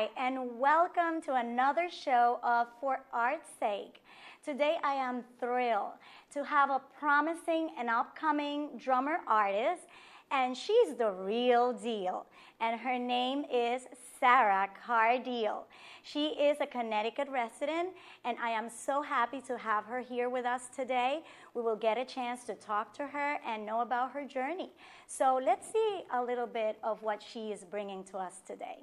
Hi, and welcome to another show of For Art's Sake. Today I am thrilled to have a promising and upcoming drummer artist, and she's the real deal. And her name is Sarra Cardile. She is a Connecticut resident, and I am so happy to have her here with us today. We will get a chance to talk to her and know about her journey. So let's see a little bit of what she is bringing to us today.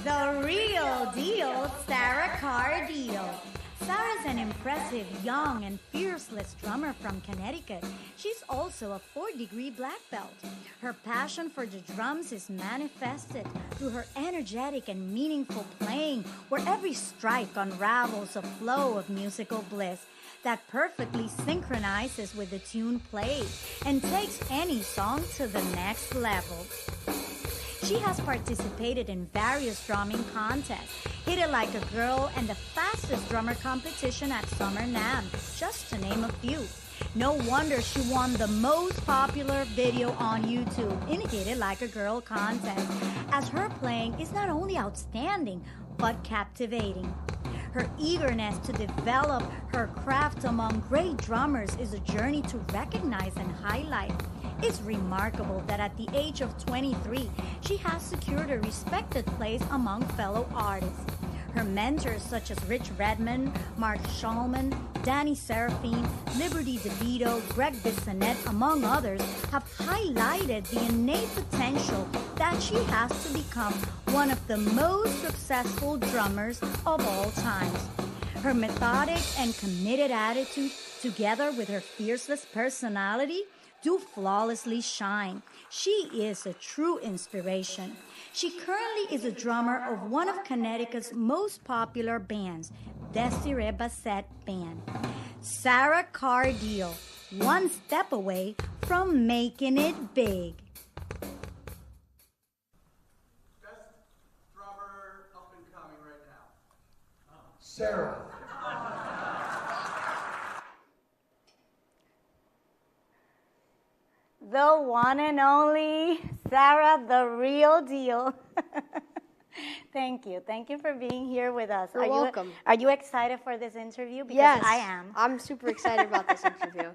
The real deal, Sarra Cardile. Sarra's an impressive, young, and fearless drummer from Connecticut. She's also a 4th-degree black belt. Her passion for the drums is manifested through her energetic and meaningful playing, where every strike unravels a flow of musical bliss that perfectly synchronizes with the tune played and takes any song to the next level. She has participated in various drumming contests, Hit It Like a Girl, and the fastest drummer competition at Summer NAMM, just to name a few. No wonder she won the most popular video on YouTube in Hit It Like a Girl contest, as her playing is not only outstanding, but captivating. Her eagerness to develop her craft among great drummers is a journey to recognize and highlight. It's remarkable that at the age of 23, she has secured a respected place among fellow artists. Her mentors such as Rich Redmond, Mark Schallman, Danny Seraphine, Liberty DeVito, Greg Bissonette, among others, have highlighted the innate potential that she has to become one of the most successful drummers of all times. Her methodic and committed attitude, together with her fearless personality, do flawlessly shine. She is a true inspiration. She currently is a drummer of one of Connecticut's most popular bands, Desiree Bassett Band. Sarra Cardile, one step away from making it big. Best drummer up and coming right now. Sarra. The one and only Sarra, the real deal. Thank you. Thank you for being here with us. You're welcome. Are you excited for this interview? Because yes, I am. I'm super excited about this interview.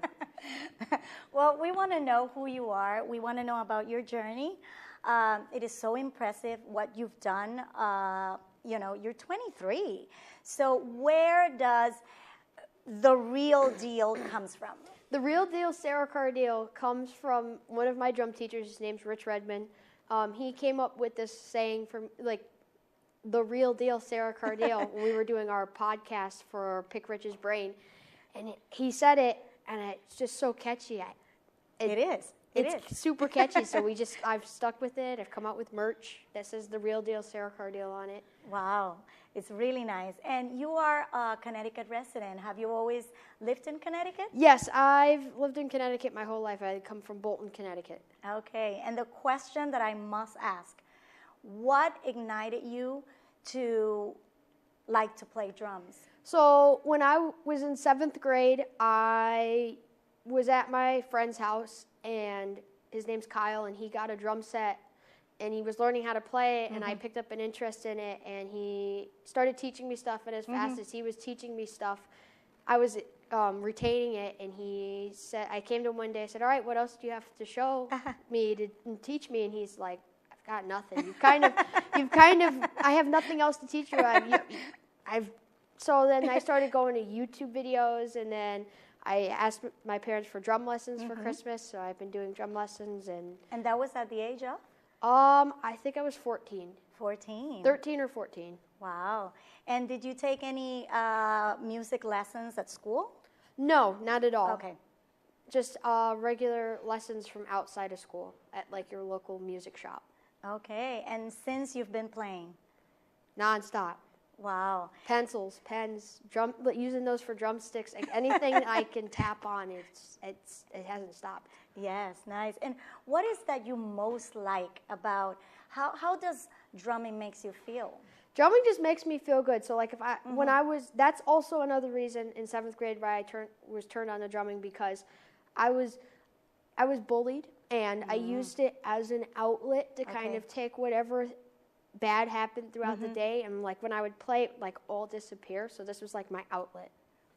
Well, we want to know who you are. We want to know about your journey. It is so impressive what you've done. You're 23. So where does the real deal comes from? The Real Deal Sarra Cardile comes from one of my drum teachers. His name's Rich Redmond. He came up with this saying from the Real Deal Sarra Cardile when we were doing our podcast for Pick Rich's Brain, and he said it, and it's just so catchy. It is. It's super catchy. So I've stuck with it. I've come out with merch that says The Real Deal Sarra Cardile on it. Wow, it's really nice. And you are a Connecticut resident. Have you always lived in Connecticut? Yes, I've lived in Connecticut my whole life. I come from Bolton, Connecticut. Okay, and the question that I must ask, what ignited you to like to play drums? So when I was in 7th grade, I was at my friend's house, and his name's Kyle, and he got a drum set, and he was learning how to play it, and I picked up an interest in it, and he started teaching me stuff, and as fast as he was teaching me stuff, I was retaining it, and he said, I came to him one day, I said, all right, what else do you have to show me to teach me? And he's like, I've got nothing. I have nothing else to teach you. So then I started going to YouTube videos, and then I asked my parents for drum lessons for Christmas, so I've been doing drum lessons. And that was at the age of? I think I was 14. 14. 13 or 14. Wow. And did you take any music lessons at school? No, not at all. Okay. Just regular lessons from outside of school at your local music shop. Okay. And since you've been playing? Nonstop. Wow. Pencils, pens, using those for drumsticks, anything I can tap on, it hasn't stopped. Yes, nice. And what is that you most like about, how does drumming makes you feel? Drumming just makes me feel good. So that's also another reason in 7th grade why I was turned on to drumming, because I was bullied, and I used it as an outlet to kind of take whatever bad happened throughout the day, and like when I would play, it like all disappear. So this was like my outlet.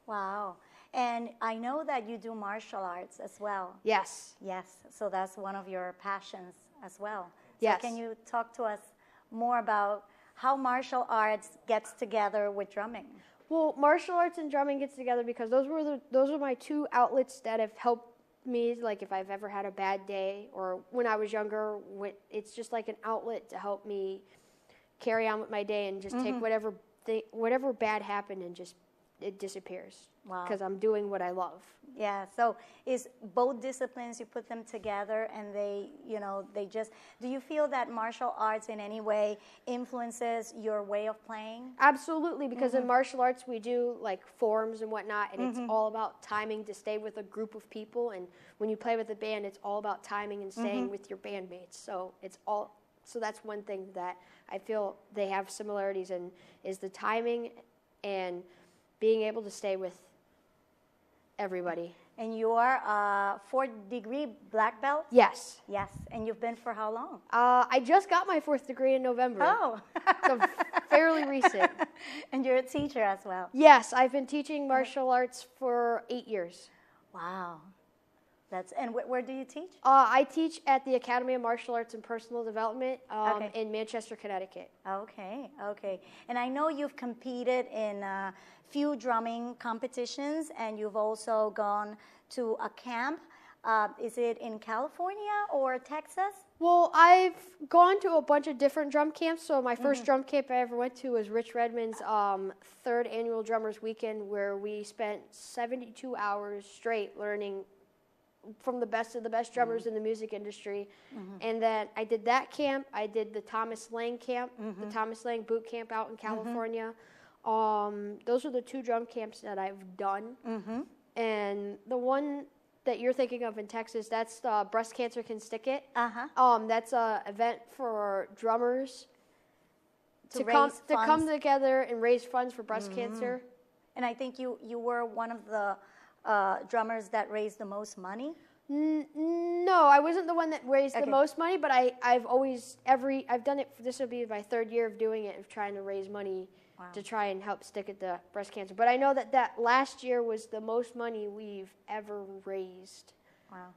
Wow. And I know that you do martial arts as well. Yes. Yes. So that's one of your passions as well. So Yes. can you talk to us more about how martial arts gets together with drumming? Well, martial arts and drumming gets together because those were my two outlets that have helped me. Like if I've ever had a bad day, or when I was younger, it's just like an outlet to help me carry on with my day and just take whatever bad happened and just it disappears. Wow. Because I'm doing what I love. Yeah, so is both disciplines, you put them together and they just, do you feel that martial arts in any way influences your way of playing? Absolutely, because in martial arts we do like forms and whatnot, and it's all about timing to stay with a group of people, and when you play with a band, it's all about timing and staying with your bandmates. So that's one thing that I feel they have similarities in, is the timing and being able to stay with everybody. And you are a 4th-degree black belt? Yes. Yes. And you've been for how long? I just got my 4th degree in November. Oh. So fairly recent. And you're a teacher as well? Yes, I've been teaching martial arts for 8 years. Wow. And where do you teach? I teach at the Academy of Martial Arts and Personal Development in Manchester, Connecticut. Okay, okay. And I know you've competed in a few drumming competitions, and you've also gone to a camp. Is it in California or Texas? Well, I've gone to a bunch of different drum camps. So my first drum camp I ever went to was Rich Redmond's 3rd annual Drummers Weekend, where we spent 72 hours straight learning from the best of the best drummers in the music industry. And then I did that camp. I did the Thomas Lang camp, the Thomas Lang boot camp out in California. Those are the 2 drum camps that I've done. And the one that you're thinking of in Texas, that's the Breast Cancer Can Stick It. That's an event for drummers to come together and raise funds for breast cancer. And I think you were one of the drummers that raised the most money? No, I wasn't the one that raised the most money, but I've done it. This will be my 3rd year of doing it, of trying to raise money to try and help stick at the breast cancer. But I know that last year was the most money we've ever raised. Wow.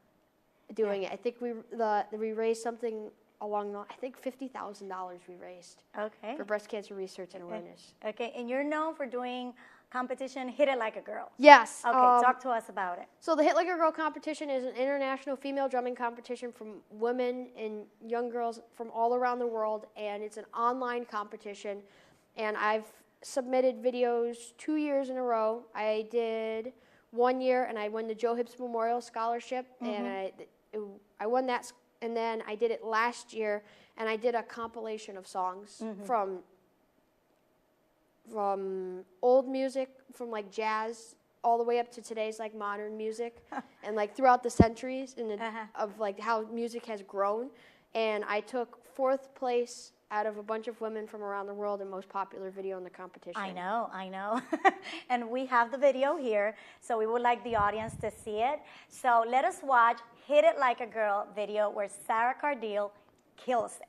Doing it, I think we raised something along I think $50,000 we raised. Okay. For breast cancer research and awareness. Okay, and you're known for doing competition Hit It Like a Girl. Yes. Okay, talk to us about it. So the Hit Like a Girl competition is an international female drumming competition from women and young girls from all around the world, and it's an online competition. And I've submitted videos 2 years in a row. I did 1 year, and I won the Joe Hibbs Memorial Scholarship, and I won that. And then I did it last year, and I did a compilation of songs from old music, from like jazz, all the way up to today's like modern music, and like throughout the centuries, and of like how music has grown. And I took 4th place out of a bunch of women from around the world in most popular video in the competition. I know. And we have the video here, so we would like the audience to see it. So let us watch Hit It Like a Girl video where Sarra Cardile kills it.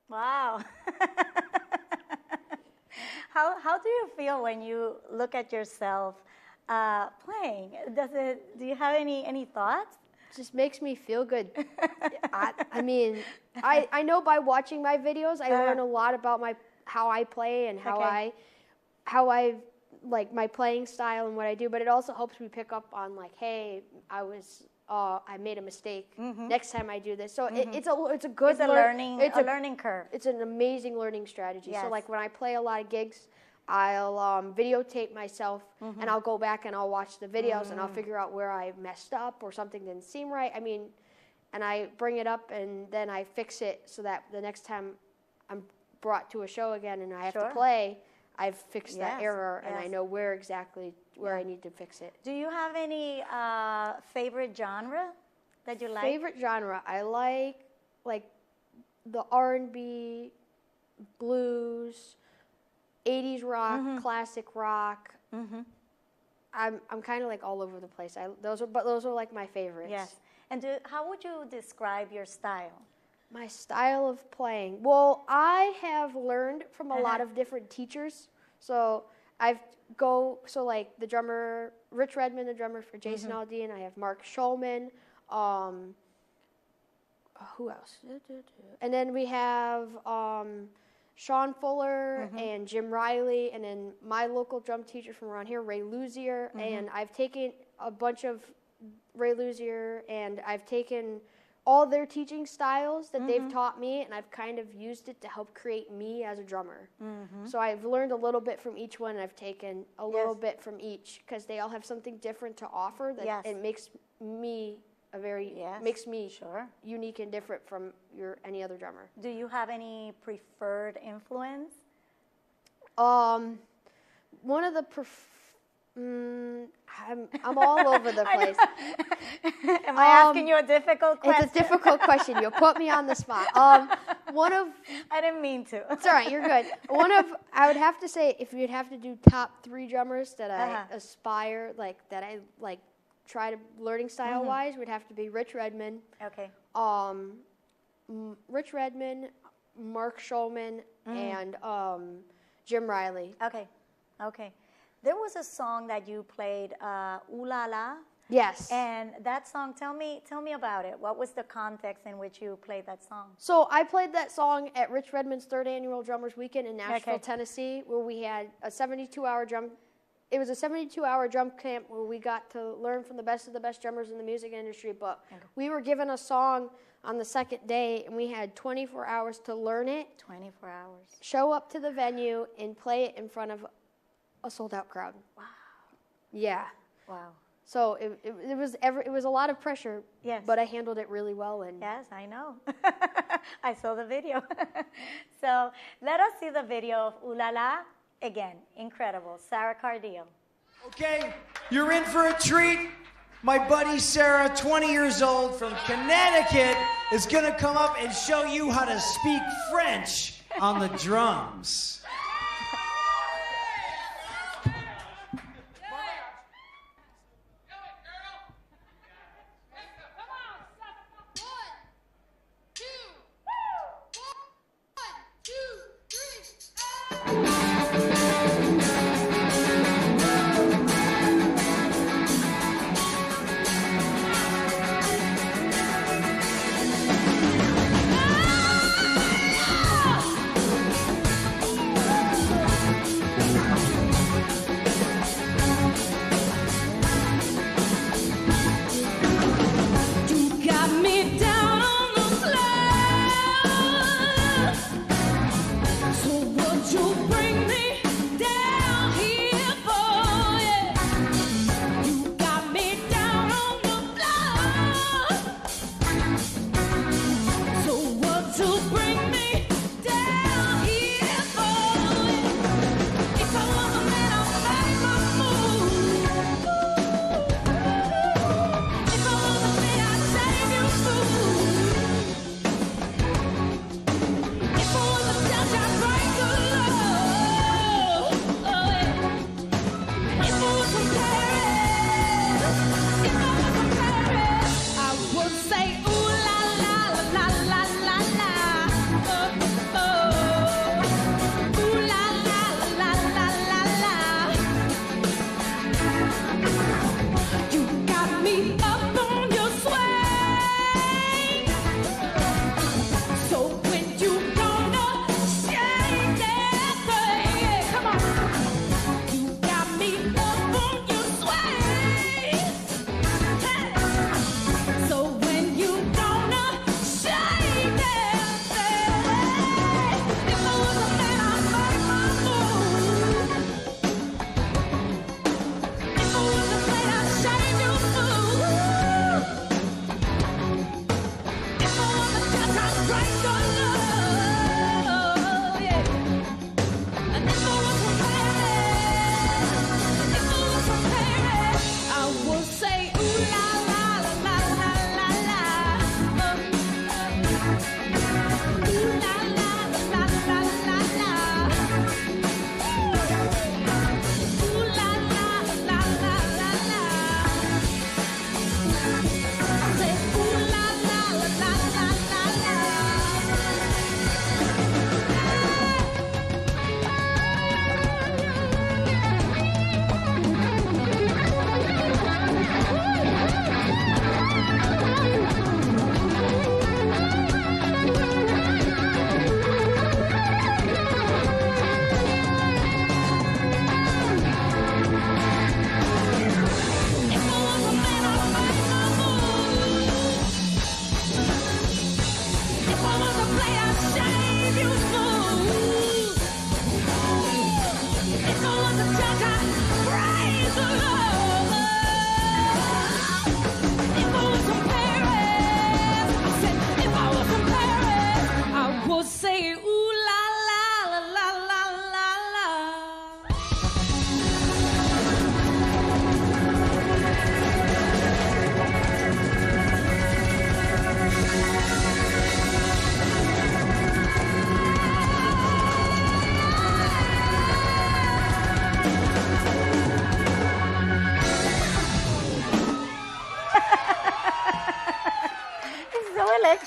Wow. How do you feel when you look at yourself playing? Do you have any thoughts? Just makes me feel good. I mean, I know by watching my videos, I learn a lot about how I play and how I like my playing style and what I do. But it also helps me pick up on like, hey, I made a mistake. Next time I do this, so it's a good learning curve. It's an amazing learning strategy. Yes. So like when I play a lot of gigs, I'll videotape myself and I'll go back and I'll watch the videos and I'll figure out where I messed up or something didn't seem right. I mean, and I bring it up and then I fix it so that the next time I'm brought to a show again and I have to play, I've fixed that error and I know where I need to fix it. Do you have any favorite genre that you like? Favorite genre? I like the R&B, blues, 80s rock, classic rock. I'm kind of like all over the place. Those are like my favorites. Yes. And how would you describe your style? My style of playing. Well, I have learned from a lot of different teachers. So like the drummer Rich Redmond, the drummer for Jason Aldean. I have Mark Schulman. Who else? And then we have Sean Fuller and Jim Riley, and then my local drum teacher from around here, Ray Luzier. And I've taken a bunch of Ray Luzier, and I've taken all their teaching styles that they've taught me, and I've kind of used it to help create me as a drummer. So I've learned a little bit from each one, and I've taken a little bit from each, because they all have something different to offer that it makes me makes me unique and different from any other drummer. Do you have any preferred influence? One of the I'm all over the place. Am I asking you a difficult question? It's a difficult question. You'll put me on the spot. I didn't mean to. It's all right. You're good. I would have to say, if you'd have to do top 3 drummers that I aspire, that I try to learning style wise, would have to be Rich Redmond. Okay. Rich Redmond, Mark Schulman, and Jim Riley. Okay. There was a song that you played, Ooh La La. Yes. And that song, tell me about it. What was the context in which you played that song? So I played that song at Rich Redmond's 3rd annual Drummers Weekend in Nashville, Tennessee, where we had a 72-hour drum. It was a 72-hour drum camp where we got to learn from the best of the best drummers in the music industry. But we were given a song on the 2nd day, and we had 24 hours to learn it. 24 hours. Show up to the venue and play it in front of a sold-out crowd. Wow. Yeah. Wow. So it was a lot of pressure. Yes. But I handled it really well. And yes, I know. I saw the video. So let us see the video of Ooh La La again. Incredible. Sarra Cardile. Okay, you're in for a treat. My buddy Sarah, 20 years old from Connecticut, is going to come up and show you how to speak French on the drums.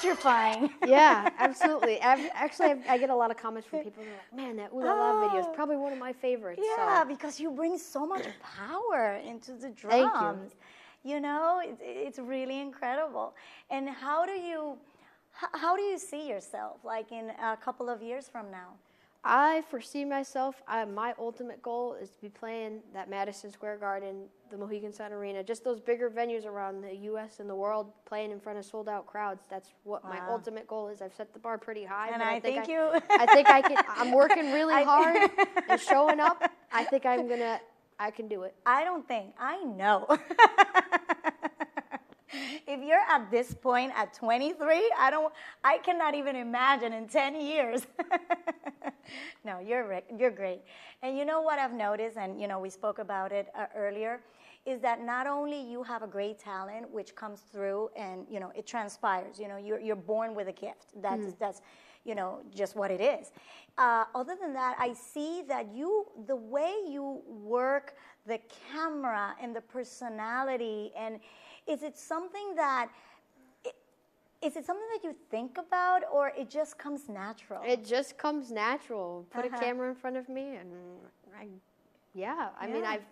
electrifying. Yeah, absolutely. I get a lot of comments from people who are like, man, that Ooh La La video is probably one of my favorites. Yeah, So. because you bring so much power into the drums. Thank you. You know, it's really incredible. And how do you see yourself, like in a couple of years from now? I foresee myself, my ultimate goal is to be playing that Madison Square Garden, the Mohegan Sun Arena, just those bigger venues around the U.S. and the world, playing in front of sold-out crowds. That's what my ultimate goal is. I've set the bar pretty high. And but I think I think I can. I'm working really hard and showing up. I think I can do it. I know. If you're at this point at 23, I cannot even imagine in 10 years. No, you're great. And you know what I've noticed, and we spoke about it earlier, is that not only you have a great talent, which comes through and it transpires. You're born with a gift. That's just what it is. Other than that, I see that the way you work the camera and the personality, and is it something that you think about, or it just comes natural? It just comes natural. Put a camera in front of me, and I mean, I've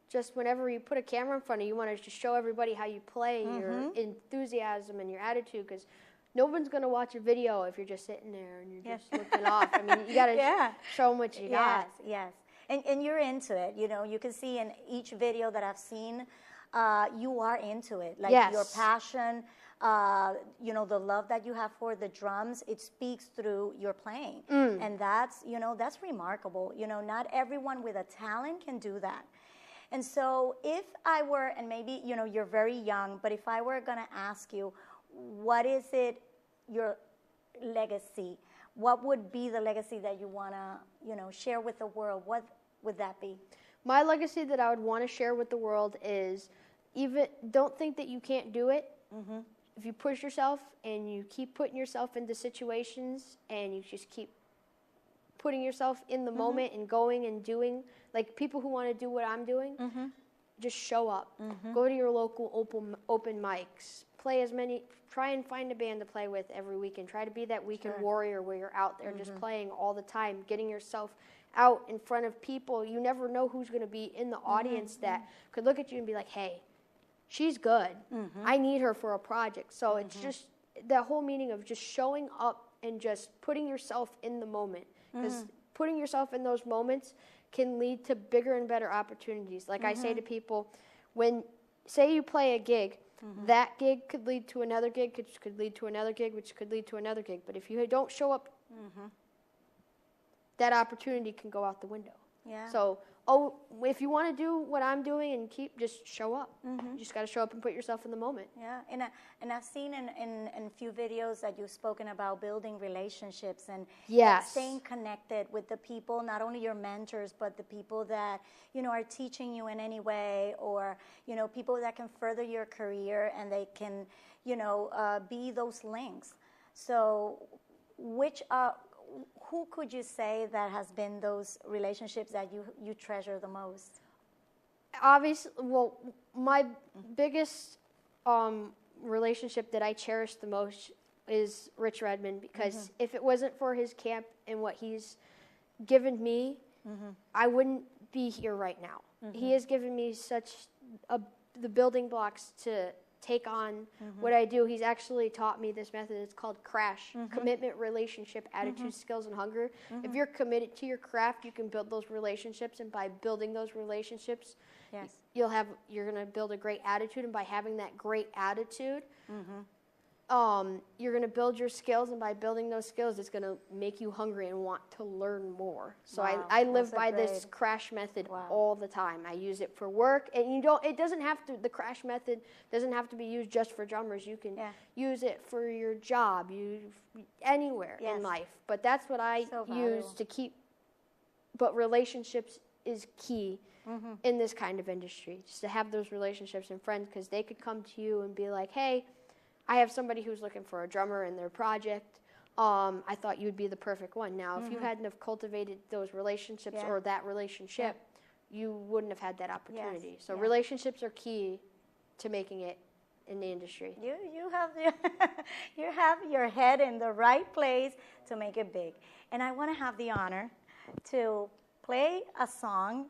just whenever you put a camera in front of you, want to just show everybody how you play, your enthusiasm and your attitude, because no one's going to watch a video if you're just sitting there and you're just looking off. I mean, you got to show them what you got. Yes. And you're into it. You can see in each video that I've seen, you are into it. Like your passion, the love that you have for the drums, it speaks through your playing. And that's remarkable. Not everyone with a talent can do that. And so if I were, and maybe, you're very young, but if I were going to ask you, what is your legacy? What would be the legacy that you want to, share with the world? What would that be? My legacy that I would want to share with the world is don't think that you can't do it. If you push yourself and you keep putting yourself into situations and you just keep putting yourself in the moment and going and doing, like people who want to do what I'm doing, just show up. Go to your local open mics. Try and find a band to play with every weekend. Try to be that weekend warrior where you're out there just playing all the time, getting yourself out in front of people. You never know who's going to be in the audience that could look at you and be like, hey, she's good. I need her for a project. So it's just the whole meaning of just showing up and just putting yourself in the moment. Because putting yourself in those moments can lead to bigger and better opportunities. Like I say to people, say you play a gig, that gig could lead to another gig, which could lead to another gig, which could lead to another gig. But if you don't show up, that opportunity can go out the window. Yeah. So, if you want to do what I'm doing and just show up. You just got to show up and put yourself in the moment. Yeah, and I've seen in a few videos that you've spoken about building relationships and staying connected with the people, not only your mentors, but the people that, are teaching you in any way, or, people that can further your career and they can, be those links. So who could you say that has been those relationships that you treasure the most? Obviously, well, my biggest relationship that I cherish the most is Rich Redmond, because if it wasn't for his camp and what he's given me, I wouldn't be here right now. He has given me the building blocks to take on what I do. He's actually taught me this method. It's called CRASH, Commitment, Relationship, Attitude, Skills, and Hunger. If you're committed to your craft, you can build those relationships, and by building those relationships, you're going to build a great attitude, and by having that great attitude, you're going to build your skills, and by building those skills, it's going to make you hungry and want to learn more. So I live by this CRASH method all the time. I use it for work, and the CRASH method doesn't have to be used just for drummers. You can use it for your job, anywhere in life. But that's what I use to keep. But relationships is key in this kind of industry, just to have those relationships and friends, because they could come to you and be like, hey, I have somebody who's looking for a drummer in their project. I thought you'd be the perfect one. Now, if you hadn't have cultivated those relationships or that relationship, you wouldn't have had that opportunity. So relationships are key to making it in the industry. You have you have your head in the right place to make it big. And I want to have the honor to play a song,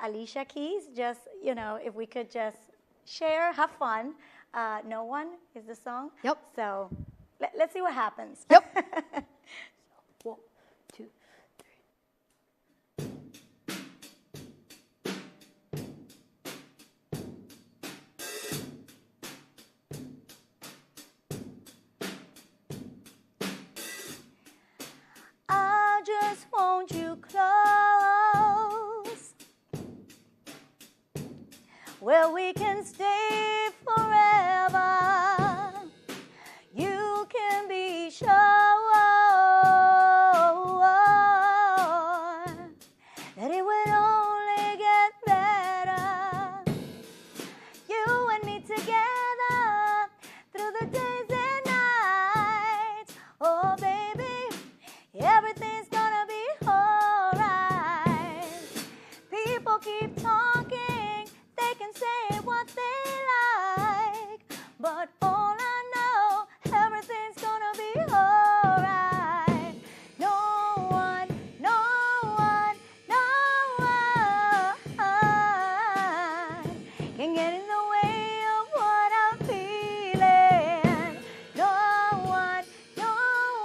Alicia Keys. Just if we could just share, have fun. No One is the song. Yep. So let's see what happens. Yep. 1, 2, 3. I just want you close, where we can stay forever. You can be sure that it will only get better. You and me together through the days and nights. Oh, baby, everything's gonna be alright. People keep talking, they can say what they like, but all I know, everything's gonna be alright. No one, no one, no one can get in the way of what I'm feeling. No one, no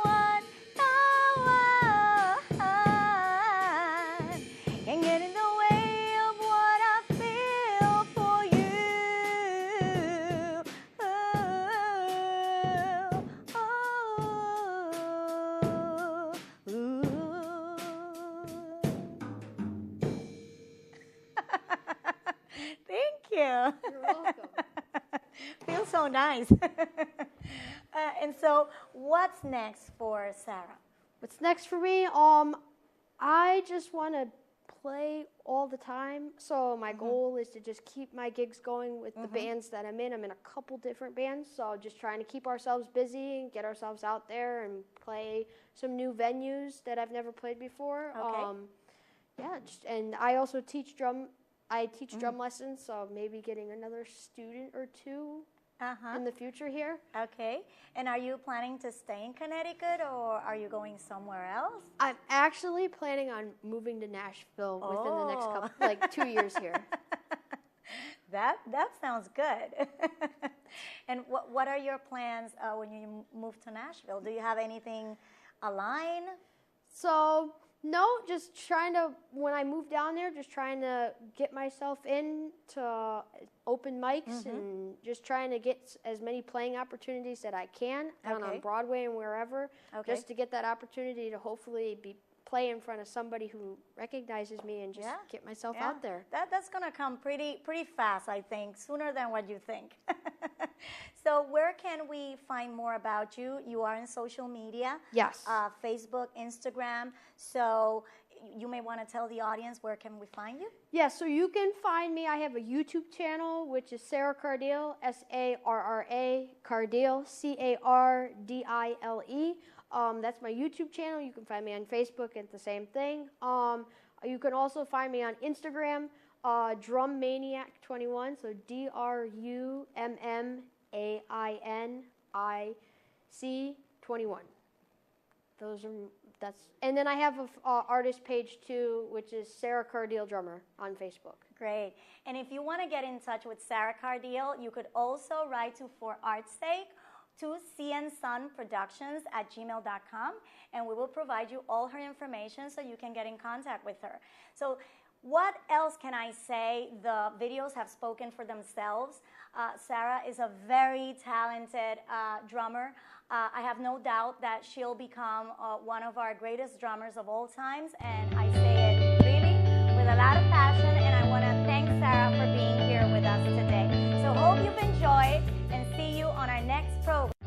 one, no one can get in the way of what I feel for you. Thank you. You're welcome. Feels so nice. And so, what's next for Sarah? What's next for me? I just want to play all the time. So my goal is to just keep my gigs going with the bands that I'm in. I'm in a couple different bands, so just trying to keep ourselves busy and get ourselves out there and play some new venues that I've never played before. Okay. And I also teach drum. I teach drum lessons, so maybe getting another student or two in the future here. Okay. And are you planning to stay in Connecticut, or are you going somewhere else? I'm actually planning on moving to Nashville within the next couple, 2 years here. That sounds good. And what are your plans when you move to Nashville? Do you have anything aligned? So, no, just trying to, when I moved down there, just trying to get myself into open mics and just trying to get as many playing opportunities that I can on Broadway and wherever, just to get that opportunity to hopefully play in front of somebody who recognizes me and just get myself out there. That's going to come pretty fast, I think, sooner than what you think. So where can we find more about you? You are in social media. Yes. Facebook, Instagram. So you may want to tell the audience, where can we find you? Yeah, so you can find me. I have a YouTube channel, which is Sarra Cardile, Sarra Cardile, Cardile. That's my YouTube channel. You can find me on Facebook at the same thing. You can also find me on Instagram, DrumManiac21, so DrumMainic21. And then I have an artist page too, which is Sarra Cardile Drummer on Facebook. Great. And if you want to get in touch with Sarra Cardile, you could also write to For Art's Sake to cnsonproductions@gmail.com, and we will provide you all her information so you can get in contact with her. So what else can I say? The videos have spoken for themselves. Sarah is a very talented drummer. I have no doubt that she'll become one of our greatest drummers of all times, and I say it really with a lot of passion, and I want to thank Sarah for being here with us today. So hope you've enjoyed, and see you on our next program.